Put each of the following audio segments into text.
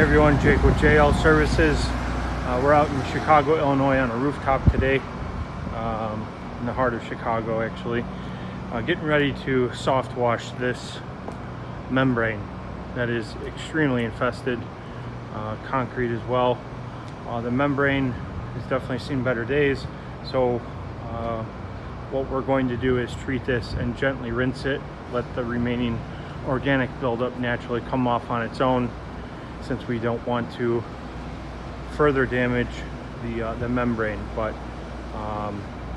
Hey everyone, Jake with JL Services. We're out in Chicago, Illinois on a rooftop today, in the heart of Chicago actually, getting ready to soft wash this membrane that is extremely infested, concrete as well. The membrane has definitely seen better days, so what we're going to do is treat this and gently rinse it, let the remaining organic buildup naturally come off on its own, since we don't want to further damage the membrane. But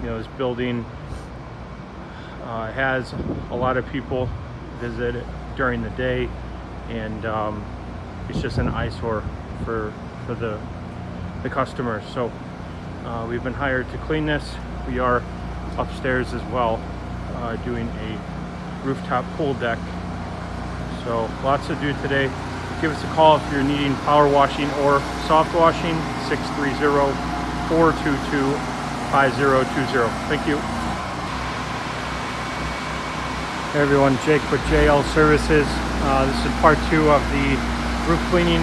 you know, this building has a lot of people visit it during the day, and it's just an eyesore for the customers. So we've been hired to clean this. We are upstairs as well, doing a rooftop pool deck. So lots to do today. Give us a call if you're needing power washing or soft washing, 630-422-5020. Thank you. Hey everyone, Jake with JL Services. This is part 2 of the roof cleaning.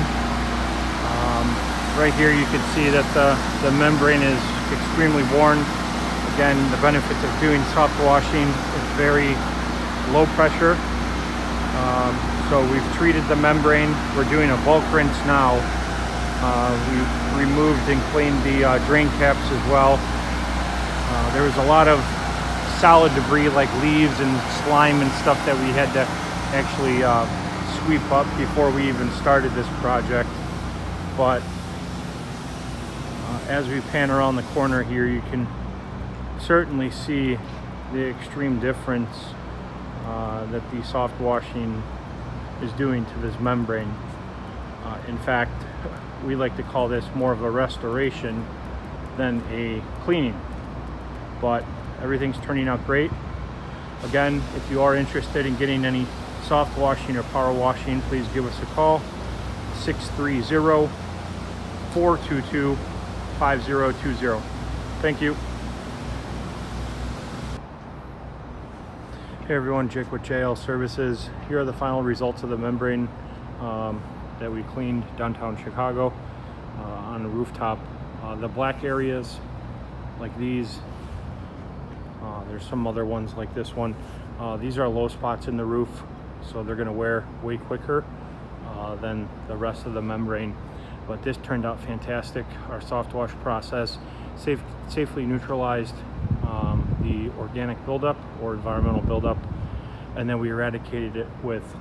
Right here you can see that the membrane is extremely worn. Again, the benefits of doing soft washing is very low pressure. So we've treated the membrane. We're doing a bulk rinse now. We removed and cleaned the drain caps as well. There was a lot of solid debris like leaves and slime and stuff that we had to actually sweep up before we even started this project. But as we pan around the corner here, you can certainly see the extreme difference that the soft washing is doing to this membrane. In fact, we like to call this more of a restoration than a cleaning, but everything's turning out great. Again, if you are interested in getting any soft washing or power washing, please give us a call, 630-422-5020. Thank you. Hey everyone, Jake with JL Services. Here are the final results of the membrane that we cleaned downtown Chicago on the rooftop. The black areas like these, there's some other ones like this one. These are low spots in the roof, so they're gonna wear way quicker than the rest of the membrane. But this turned out fantastic. Our soft wash process safely neutralized the organic buildup or environmental buildup, and then we eradicated it with